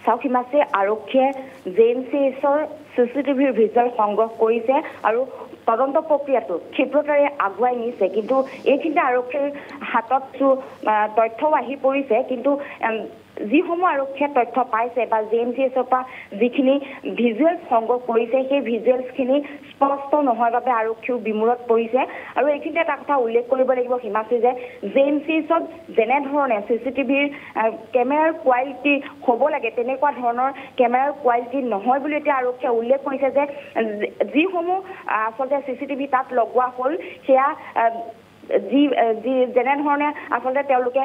চাওক হিমাশ্ৰী আৰক্ষীয়ে JMCHৰ CCTVৰ ভিজুৱেল সংগ্ৰহ কৰিছে আৰু তদন্ত প্ৰক্ৰিয়াটো ক্ষিপ্ৰতাৰে আগুৱাই নিছে কিন্তু এইখিনিতে আৰক্ষীৰ হাতত তথ্যও আহি পৰিছে কিন্তু যিসমূহ আৰক্ষীয়ে তথ্য পাইছে বা JMCHৰ পৰা যিখিনি ভিজুৱেল সংগ্ৰহ কৰিছে সেই ভিজুৱেলছখিনি স্পষ্ট নহয় বাবে আৰক্ষীও বিমূৰত পৰিছে আৰু এইখিনিতে এটা কথা উল্লেখ কৰিব লাগিব হিমাশ্ৰী যে JMCHত যেনেধৰণে CCTVৰ কেমেৰাৰ কোৱালিটি হ'ব লাগে তেনেকুৱা ধৰণৰ কেমেৰাৰ কোৱালিটি নহয় বুলি এতিয়া আৰক্ষীয়ে উল্লেখ কৰিছে যে যিসমূহ আচলতে CCTV তাত লগোৱা হ'ল সেয়া যেনেধৰণে আচলতে তেওঁলোকে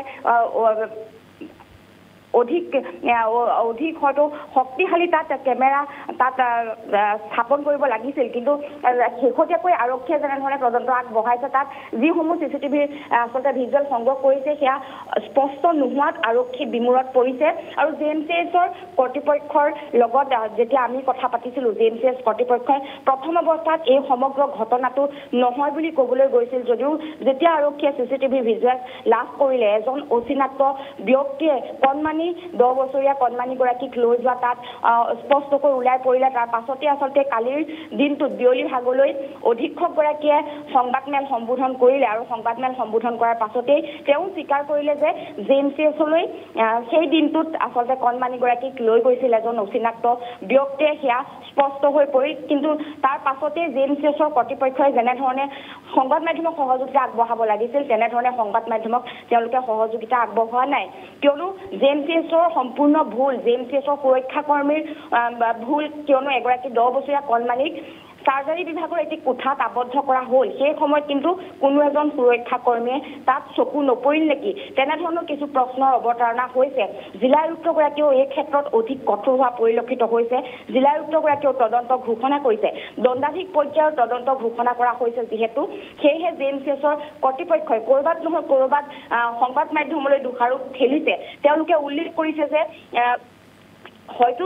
অধিক হয়তো শক্তিশালী তাত কেমেৰা তাত স্থাপন কৰিব লাগিছিল কিন্তু শেহতীয়াকৈ আৰক্ষীয়ে যেনেধৰণে তদন্ত আগবঢ়াইছে তাত যিসমূহ CCTVৰ আচলতে ভিজুৱেল সংগ্ৰহ কৰিছে সেয়া স্পষ্ট নোহোৱাত আৰক্ষী বিমূৰত পৰিছে আৰু JMCHৰ কৰ্তৃপক্ষৰ লগত যেতিয়া আমি কথা পাতিছিলোঁ JMCH কৰ্তৃপক্ষই প্ৰথম অৱস্থাত এই সমগ্ৰ ঘটনাটো নহয় বুলি ক'বলৈ গৈছিল যদিও যেতিয়া আৰক্ষীয়ে CCTVৰ ভিজুৱেল লাভ কৰিলে এজন অচিনাক্ত ব্যক্তিয়ে কণমানি 10 বছৰীয়া কণমানিগৰাকীক লৈ যোৱা তাত স্পষ্টকৈ ওলাই পৰিলে তাৰ পাছতে আচলতে কালিৰ দিনটোত বিয়লি ভাগলৈ অধীক্ষকগৰাকীয়ে সংবাদমেল সম্বোধন কৰিলে আৰু সংবাদমেল সম্বোধন কৰাৰ পাছতেই তেওঁ স্বীকাৰ কৰিলে যে JMCHলৈ সেই দিনটোত আচলতে কণমানিগৰাকীক লৈ গৈছিল এজন অচিনাক্ত ব্যক্তিয়ে সেয়া স্পষ্ট হৈ পৰিল কিন্তু তাৰ পাছতে JMCHৰ কৰ্তৃপক্ষই যেনেধৰণে সংবাদ মাধ্যমক সহযোগিতা আগবঢ়াব লাগিছিল তেনেধৰণে সংবাদ মাধ্যমক তেওঁলোকে সহযোগিতা আগবঢ়োৱা নাই কিয়নো JMCHৰ সম্পূৰ্ণ ভুল JMCHৰ সুৰক্ষা কৰ্মীৰ ভুল কিয়নো এগৰাকী 10 বছৰীয়া কণমানিক চাৰ্জাৰী বিভাগৰ এটি কোঠাত আবদ্ধ কৰা হ'ল সেই সময়ত কিন্তু কোনো এজন সুৰক্ষা কৰ্মীয়ে তাত চকু নপৰিল নেকি তেনেধৰণৰ কিছু প্ৰশ্নৰ অৱতাৰণা হৈছে জিলা আয়ুক্তগৰাকীয়েও এই ক্ষেত্ৰত অধিক কঠোৰ হোৱা পৰিলক্ষিত হৈছে জিলা আয়ুক্তগৰাকীয়েও তদন্ত ঘোষণা কৰিছে দণ্ডাধীশ পৰ্যায়ৰ তদন্ত ঘোষণা কৰা হৈছে যিহেতু সেয়েহে JMCHৰ কৰ্তৃপক্ষই ক'ৰবাত নহয় ক'ৰবাত সংবাদ মাধ্যমলৈ দোষাৰোপ ঠেলিছে তেওঁলোকে উল্লেখ কৰিছে যে হয়তো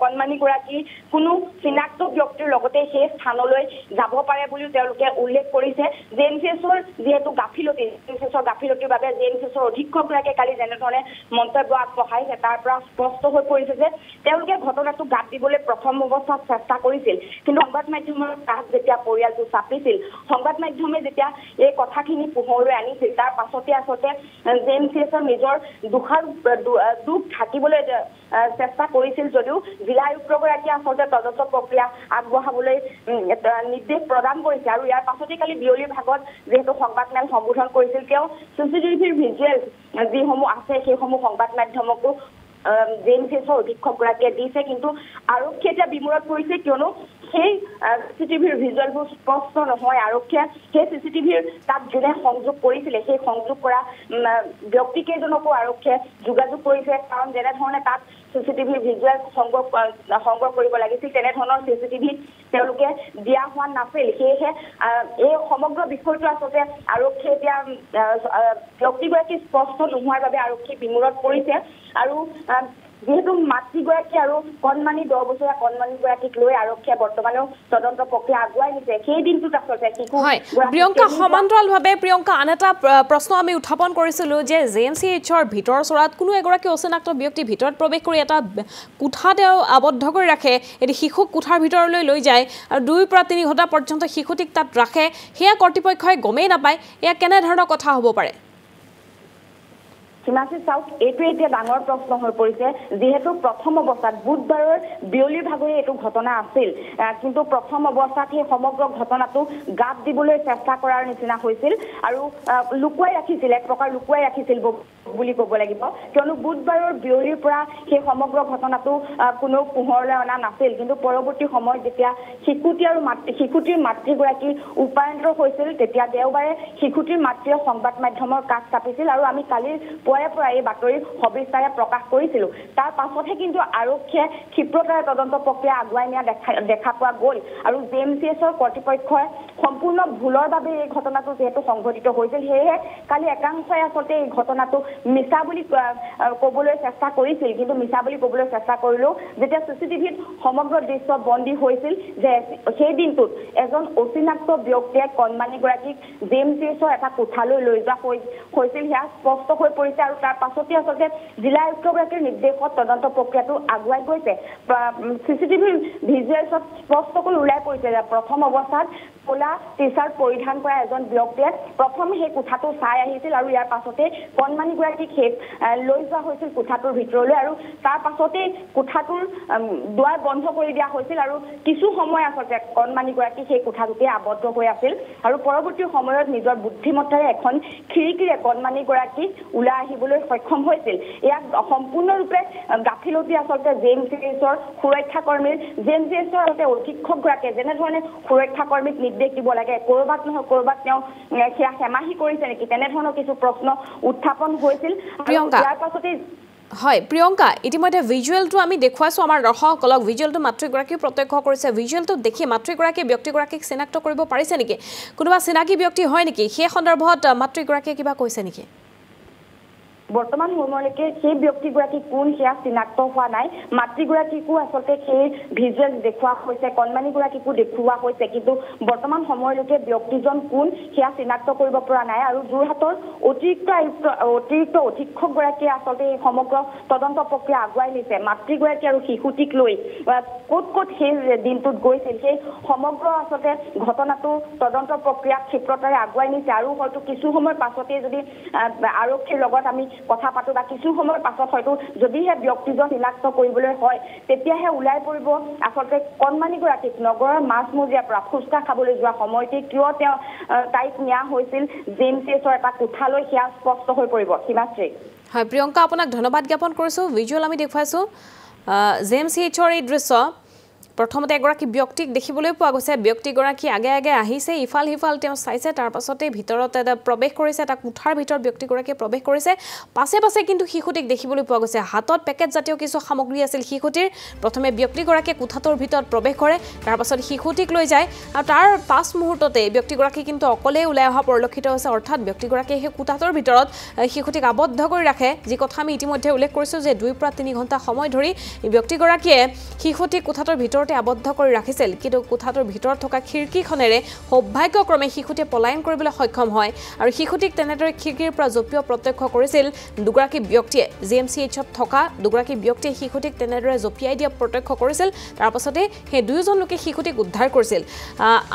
কণমানিগৰাকী কোনো চিনাক্ত ব্যক্তিৰ লগতে সেই স্থানলৈ যাব পাৰে বুলি তেওঁলোকে উল্লেখ কৰিছে JMCHৰ যেহেতু গাফিলতিৰ বাবে JMCHৰ অধীক্ষকগৰাকীয়ে কালি যেনেধৰণে মন্তব্য আগবঢ়াইছে তাৰ পৰা স্পষ্ট হৈ পৰিছে যে তেওঁলোকে ঘটনাটো গাত দিবলৈ প্ৰথম অৱস্থাত চেষ্টা কৰিছিল কিন্তু সংবাদ মাধ্যমৰ কাষ যেতিয়া পৰিয়ালটো চাপিছিল সংবাদ মাধ্যমে যেতিয়া এই কথাখিনি পোহৰলৈ আনিছিল তাৰ পাছতে আচলতে JMCHৰ নিজৰ দুখ ঢাকিবলৈ চেষ্টা কৰিছিল যদিও জিলা আয়ুক্তগৰাকীয়ে আচলতে তদন্ত প্ৰক্ৰিয়া আগবঢ়াবলৈ নিৰ্দেশ প্ৰদান কৰিছে আৰু ইয়াৰ পাছতে কালি বিয়লিৰ ভাগত যেহেতু সংবাদমেল সম্বোধন কৰিছিল তেওঁ CCTVৰ ভিজুৱেল যিসমূহ আছে সেইসমূহ সংবাদ মাধ্যমকো JMCHৰ অধীক্ষকগৰাকীয়ে দিছে কিন্তু আৰক্ষীয়ে এতিয়া বিমূৰত পৰিছে কিয়নো সেই CCTVৰ ভিজুৱেলবোৰ স্পষ্ট নহয় আৰক্ষীয়ে সেই CCTVৰ তাত যোনে সংযোগ কৰিছিলে সেই সংযোগ কৰা ব্যক্তিকেইজনকো আৰক্ষীয়ে যোগাযোগ কৰিছে কাৰণ যেনেধৰণে তাত CCTVৰ ভিজুৱেল সংগ্ৰহ কৰিব লাগিছিল তেনেধৰণৰ CCTV তেওঁলোকে দিয়া হোৱা নাছিল সেয়েহে এই সমগ্ৰ বিষয়টো আচলতে আৰক্ষীয়ে এতিয়া ব্যক্তিগৰাকী স্পষ্ট নোহোৱাৰ বাবে আৰক্ষী বিমূৰত পৰিছে আৰু যেহেতু মাতৃগৰাকী আৰু কণমানি 10 বছৰীয়া কণমানিগৰাকীক লৈ আৰক্ষীয়ে বৰ্তমানেও তদন্ত প্ৰক্ৰিয়া আগুৱাই নিছে সেই দিনটোত আচলতে প্ৰিয়ংকা সমান্তৰালভাৱে প্ৰিয়ংকা আন এটা প্ৰশ্ন আমি উত্থাপন কৰিছিলোঁ যে JMCHৰ ভিতৰ চৰাত কোনো এগৰাকী অচিনাক্ত ব্যক্তি ভিতৰত প্ৰৱেশ কৰি এটা কোঠা তেওঁ আবদ্ধ কৰি ৰাখে এটি শিশুক কোঠাৰ ভিতৰলৈ লৈ যায় আৰু 2 পৰা 3 ঘণ্টা পৰ্যন্ত শিশুটিক তাত ৰাখে সেয়া কৰ্তৃপক্ষই গমেই নাপায় এয়া কেনেধৰণৰ কথা হ'ব পাৰে হিমাশ্ৰী চাওক এইটো এতিয়া ডাঙৰ প্ৰশ্ন হৈ পৰিছে যিহেতু প্ৰথম অৱস্থাত বুধবাৰৰ বিয়লিৰ ভাগৰে এইটো ঘটনা আছিল কিন্তু প্ৰথম অৱস্থাত সেই সমগ্ৰ ঘটনাটো গাত দিবলৈ চেষ্টা কৰাৰ নিচিনা হৈছিল আৰু লুকুৱাই ৰাখিছিল এক প্ৰকাৰ লুকুৱাই ৰাখিছিল বুলি ক'ব লাগিব কিয়নো বুধবাৰৰ বিয়লিৰ পৰা সেই সমগ্ৰ ঘটনাটো কোনো পোহৰলৈ অনা নাছিল কিন্তু পৰৱৰ্তী সময়ত যেতিয়া শিশুটিৰ মাতৃগৰাকী উপায়ন্তৰ হৈছিল তেতিয়া দেওবাৰে শিশুটিৰ মাতৃয়ে সংবাদ মাধ্যমৰ কাষ চাপিছিল আৰু আমি কালিৰ পৰা এই বাতৰি সবিস্তাৰে প্ৰকাশ কৰিছিলোঁ তাৰ পাছতহে কিন্তু আৰক্ষীয়ে ক্ষিপ্ৰতাৰে তদন্ত প্ৰক্ৰিয়া আগুৱাই নিয়া দেখা পোৱা গ'ল আৰু JMCHৰ কৰ্তৃপক্ষই সম্পূৰ্ণ ভুলৰ বাবে এই ঘটনাটো যেহেতু সংঘটিত হৈছিল সেয়েহে কালি একাংশই আচলতে এই ঘটনাটো মিছা বুলি ক'বলৈ চেষ্টা কৰিছিল কিন্তু মিছা বুলি ক'বলৈ চেষ্টা কৰিলেও যেতিয়া CCTVত সমগ্ৰ দৃশ্য বন্দী হৈছিল যে সেই দিনটোত এজন অচিনাক্ত ব্যক্তিয়ে কণমানিগৰাকীক JMCHৰ এটা কোঠালৈ লৈ যোৱা হৈছিল সেয়া স্পষ্ট হৈ পৰিছে আৰু তাৰ পাছতে আচলতে জিলা আয়ুক্তগৰাকীৰ নিৰ্দেশত তদন্ত প্ৰক্ৰিয়াটো আগুৱাই গৈছে চিচিটিভি ভিজুৱেলছত স্পষ্টকৈ ওলাই পৰিছে যে প্ৰথম অৱস্থাত ক'লা টি চাৰ্ট পৰিধান কৰা এজন ব্যক্তিয়ে প্ৰথম সেই কোঠাটো চাই আহিছিল আৰু ইয়াৰ পাছতে কণমানিগৰাকীক লৈ যোৱা হৈছিল কোঠাটোৰ ভিতৰলৈ আৰু তাৰ পাছতে কোঠাটোৰ দুৱাৰ বন্ধ কৰি দিয়া হৈছিল আৰু কিছু সময় আচলতে কণমানিগৰাকী সেই কোঠাটোতে আবদ্ধ হৈ আছিল আৰু পৰৱৰ্তী সময়ত নিজৰ বুদ্ধিমত্তাৰে এখন খিৰিকীৰে কণমানিগৰাকীক ওলাই আহিবলৈ সক্ষম হৈছিল ইয়াক সম্পূৰ্ণৰূপে গাফিলতি আচলতে জেএমচিএইচৰ সুৰক্ষা কৰ্মীৰ জেএমচিএইচৰ অধীক্ষকগৰাকীয়ে যেনেধৰণে সুৰক্ষা কৰ্মীক নিৰ্দেশ দিব লাগে ক'ৰবাত নহয় ক'ৰবাত তেওঁ সেয়া হেমাহি কৰিছে নেকি তেনেধৰণৰ কিছু প্ৰশ্ন উত্থাপন হৈছিল ইয়াৰ পাছতে হয় প্ৰিয়ংকা ইতিমধ্যে ভিজুৱেলটো আমি দেখুৱাইছোঁ আমাৰ দৰ্শকসকলক ভিজুৱেলটো মাতৃগৰাকীয়ে প্ৰত্যক্ষ কৰিছে ভিজুৱেলটো দেখি মাতৃগৰাকীয়ে ব্যক্তিগৰাকীক চিনাক্ত কৰিব পাৰিছে নেকি কোনোবা চিনাকি ব্যক্তি হয় নেকি সেই সন্দৰ্ভত মাতৃগৰাকীয়ে কিবা কৈছে নেকি বৰ্তমান সময়লৈকে সেই ব্যক্তিগৰাকী কোন সেয়া চিনাক্ত হোৱা নাই মাতৃগৰাকীকো আচলতে সেই ভিজুৱেল দেখুওৱা হৈছে কণমানিগৰাকীকো দেখুওৱা হৈছে কিন্তু বৰ্তমান সময়লৈকে ব্যক্তিজন কোন সেয়া চিনাক্ত কৰিব পৰা নাই আৰু যোৰহাটৰ অতিৰিক্ত অধীক্ষকগৰাকীয়ে আচলতে এই সমগ্ৰ তদন্ত প্ৰক্ৰিয়া আগুৱাই নিছে মাতৃগৰাকী আৰু শিশুটিক লৈ ক'ত সেই দিনটোত গৈছিল সেই সমগ্ৰ আচলতে ঘটনাটো তদন্ত প্ৰক্ৰিয়া ক্ষিপ্ৰতাৰে আগুৱাই নিছে আৰু হয়তো কিছু সময় পাছতে যদি আৰক্ষীৰ লগত আমি কথা পাতো বা কিছু সময়ৰ পাছত হয়তো যদিহে ব্যক্তিজন চিনাক্ত কৰিবলৈ হয় তেতিয়াহে ওলাই পৰিব আচলতে কণমানিগৰাকীক নগৰৰ মাছমজিয়াৰ পৰা ফুচকা খাবলৈ যোৱা সময়তে কিয় তেওঁ তাইক নিয়া হৈছিল জেএমচিএইচৰ এটা কোঠালৈ সেয়া স্পষ্ট হৈ পৰিব সীমাশ্ৰী হয় প্ৰিয়ংকা আপোনাক ধন্যবাদ জ্ঞাপন কৰিছোঁ ভিজুৱেল আমি দেখুৱাইছোঁ জেএমচিএইচৰ এই দৃশ্য প্ৰথমতে এগৰাকী ব্যক্তিক দেখিবলৈ পোৱা গৈছে ব্যক্তিগৰাকী আগে আগে আহিছে ইফাল সিফাল তেওঁ চাইছে তাৰ পাছতে ভিতৰত এটা প্ৰৱেশ কৰিছে এটা কোঠাৰ ভিতৰত ব্যক্তিগৰাকীয়ে প্ৰৱেশ কৰিছে পাছে পাছে কিন্তু শিশুটিক দেখিবলৈ পোৱা গৈছে হাতত পেকেট জাতীয় কিছু সামগ্ৰী আছিল শিশুটিৰ প্ৰথমে ব্যক্তিগৰাকীয়ে কোঠাটোৰ ভিতৰত প্ৰৱেশ কৰে তাৰ পাছত শিশুটিক লৈ যায় আৰু তাৰ পাঁচ মুহূৰ্ততে ব্যক্তিগৰাকী কিন্তু অকলে ওলাই অহা পৰিলক্ষিত হৈছে অৰ্থাৎ ব্যক্তিগৰাকীয়ে সেই কোঠাটোৰ ভিতৰত শিশুটিক আবদ্ধ কৰি ৰাখে যি কথা আমি ইতিমধ্যে উল্লেখ কৰিছোঁ যে 2 পৰা 3 ঘণ্টা সময় ধৰি ব্যক্তিগৰাকীয়ে শিশুটিক কোঠাটোৰ ভিতৰত আবদ্ধ কৰি ৰাখিছিল কিন্তু কোঠাটোৰ ভিতৰত থকা খিৰিকীখনেৰে সৌভাগ্যক্ৰমে শিশুটিয়ে পলায়ন কৰিবলৈ সক্ষম হয় আৰু শিশুটিক তেনেদৰে খিৰিকীৰ পৰা জপিওৱা প্ৰত্যক্ষ কৰিছিল দুগৰাকী ব্যক্তিয়ে জেএমচিএইচত থকা দুগৰাকী ব্যক্তিয়ে শিশুটিক তেনেদৰে জপিয়াই দিয়া প্ৰত্যক্ষ কৰিছিল তাৰ পাছতে সেই দুয়োজন লোকে শিশুটিক উদ্ধাৰ কৰিছিল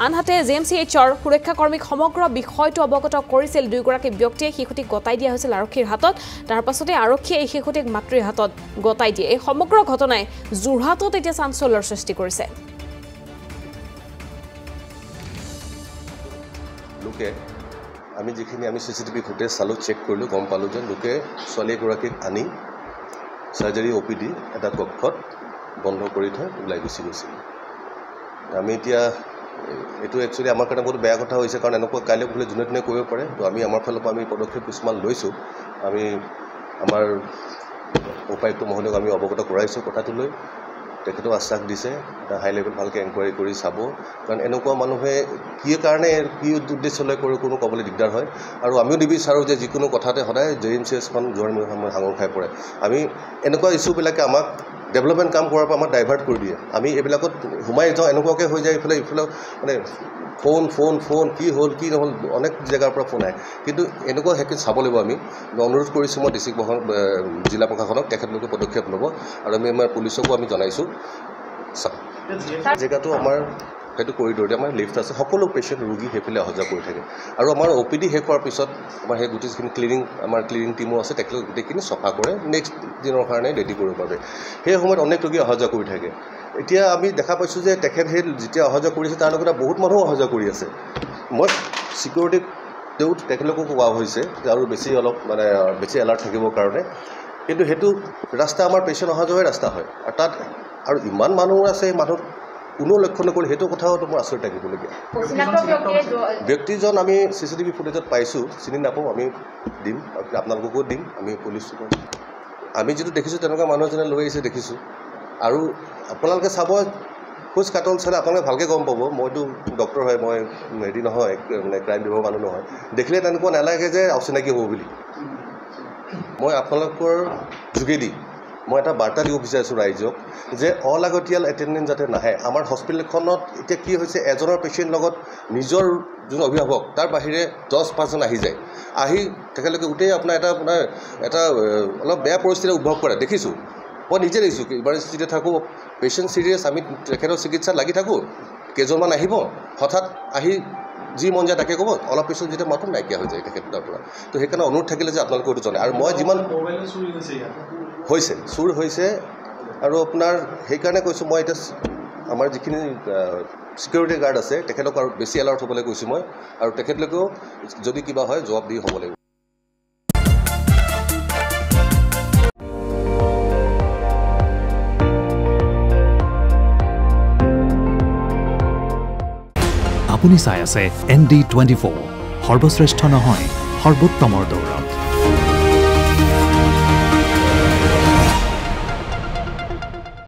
আনহাতে জেএমচিএইচৰ সুৰক্ষা কৰ্মীক সমগ্ৰ বিষয়টো অৱগত কৰিছিল দুয়োগৰাকী ব্যক্তিয়ে শিশুটিক গতাই দিয়া হৈছিল আৰক্ষীৰ হাতত তাৰ পাছতে আৰক্ষীয়ে এই শিশুটিক মাতৃৰ হাতত গতাই দিয়ে এই সমগ্ৰ ঘটনাই যোৰহাটত এতিয়া চাঞ্চল্যৰ সৃষ্টি কৰিছে লোকে আমি যিখিনি আমি চিচিটিভি ফুটেজ চালোঁ চেক কৰিলোঁ গম পালোঁ যে লোকে ছোৱালী এগৰাকীক আনি চাৰ্জাৰী OPD এটা কক্ষত বন্ধ কৰি থৈ ওলাই গুচি গৈছিল আমি এতিয়া এইটো একচুৱেলি আমাৰ কাৰণে বহুত বেয়া কথা হৈছে কাৰণ এনেকুৱা কাইলৈ বোলে যোনে যোনে কৰিব পাৰে তো আমি আমাৰ ফালৰ পৰা আমি পদক্ষেপ কিছুমান লৈছোঁ আমি আমাৰ উপায়ুক্ত মহোদয়ক আমি অৱগত কৰাইছোঁ কথাটো লৈ তেখেতেও আশ্বাস দিছে এটা হাই লেভেল ভালকৈ এনকুৱাৰী কৰি চাব কাৰণ এনেকুৱা মানুহে কি কাৰণে কি উদ্দেশ্যলৈ কৰি কোনো ক'বলৈ দিগদাৰ হয় আৰু আমিও নিবিচাৰোঁ যে যিকোনো কথাতে সদায় জেএমচিএইচখন যোৱাৰ সাঙুৰ খাই পৰে আমি এনেকুৱা ইছ্যুবিলাকে আমাক ডেভেলপমেণ্ট কাম কৰাৰ পৰা আমাক ডাইভাৰ্ট কৰি দিয়ে আমি এইবিলাকত সোমাই যাওঁ এনেকুৱাকৈ হৈ যায় ইফালে মানে ফোন কি হ'ল কি নহ'ল অনেক জেগাৰ পৰা ফোন আহে কিন্তু এনেকুৱা হেকে চাব লাগিব আমি অনুৰোধ কৰিছোঁ মই ডিষ্ট্ৰিক্ট জিলা প্ৰশাসনক তেখেতলোকে পদক্ষেপ ল'ব আৰু আমি আমাৰ পুলিচকো আমি জনাইছোঁ জেগাটো আমাৰ সেইটো কৰিডৰতে আমাৰ লিফ্ট আছে সকলো পেচেণ্ট ৰোগী সেইফালে অহা যোৱা কৰি থাকে আৰু আমাৰ OPD শেষ হোৱাৰ পিছত আমাৰ সেই গোটেইখিনি আমাৰ ক্লিনিং টিমো আছে তেখেতলোকে গোটেইখিনি চফা কৰে নেক্সট দিনৰ কাৰণে ৰেডি কৰিব পাৰে সেই সময়ত অনেক ৰোগী অহা যোৱা কৰি থাকে এতিয়া আমি দেখা পাইছোঁ যে তেখেত সেই যেতিয়া অহা যোৱা কৰিছে তাৰ লগতে বহুত মানুহ অহা যোৱা কৰি আছে মই চিকিউৰিটি তেখেতলোকো কোৱা হৈছে যে আৰু অলপ মানে বেছি এলাৰ্ট থাকিবৰ কাৰণে কিন্তু সেইটো ৰাস্তা আমাৰ পেচেণ্ট অহা যোৱাৰ ৰাস্তা হয় আৰু তাত আৰু ইমান মানুহ আছে মানুহ কোনো লক্ষ্য নকৰি সেইটো কথাও মোৰ আচৰিত থাকিবলগীয়া ব্যক্তিজন আমি চিচিটিভি ফুটেজত পাইছোঁ চিনি নাপাওঁ আমি দিম আপোনালোককো দিম আমি পুলিচক আমি যিটো দেখিছোঁ তেনেকুৱা মানুহ এজনে লৈ আহিছে দেখিছোঁ আৰু আপোনালোকে চাব খোজ কাটল চালে আপোনালোকে ভালকৈ গম পাব মইতো ডক্টৰ হয় মই হেৰি নহয় মানে ক্ৰাইম বিভাগৰ মানুহ নহয় দেখিলে তেনেকুৱা নালাগে যে অচিনাকি হ'ব বুলি মই আপোনালোকৰ যোগেদি মই এটা বাৰ্তা দিব বিচাৰিছোঁ ৰাইজক যে অলাগতিয়াল এটেণ্ডেঞ্চ যাতে নাহে আমাৰ হস্পিটেলখনত এতিয়া কি হৈছে এজনৰ পেচেণ্ট লগত নিজৰ যোন অভিভাৱক তাৰ বাহিৰে 10-5জন আহি যায় আহি তেখেতলোকে গোটেই আপোনাৰ এটা অলপ বেয়া পৰিস্থিতি উদ্ভৱ কৰে দেখিছোঁ মই নিজে দেখিছোঁ ইমাৰ্জেঞ্চিতে থাকোঁ পেচেণ্ট চিৰিয়াছ আমি তেখেতৰ চিকিৎসাত লাগি থাকোঁ কেইজনমান আহিব হঠাৎ আহি যি মন যায় তাকে ক'ব অলপ পিছত যেতিয়া মাতো নাইকিয়া হৈ যায় তেখেতৰ পৰা তো সেইকাৰণে অনুৰোধ থাকিলে যে আপোনালোকে এইটো জনায় আৰু মই যিমান হৈছে চুৰ হৈছে আৰু আপোনাৰ সেইকাৰণে কৈছোঁ মই এতিয়া আমাৰ যিখিনি ছিকিউৰিটি গাৰ্ড আছে তেখেতক আৰু বেছি এলাৰ্ট হ'বলৈ কৈছোঁ মই আৰু তেখেতলোকেও যদি কিবা হয় জবাব দি হ'ব লাগিব আপুনি চাই আছে ND24 সৰ্বশ্ৰেষ্ঠ নহয় সৰ্বোত্তমৰ দৌৰত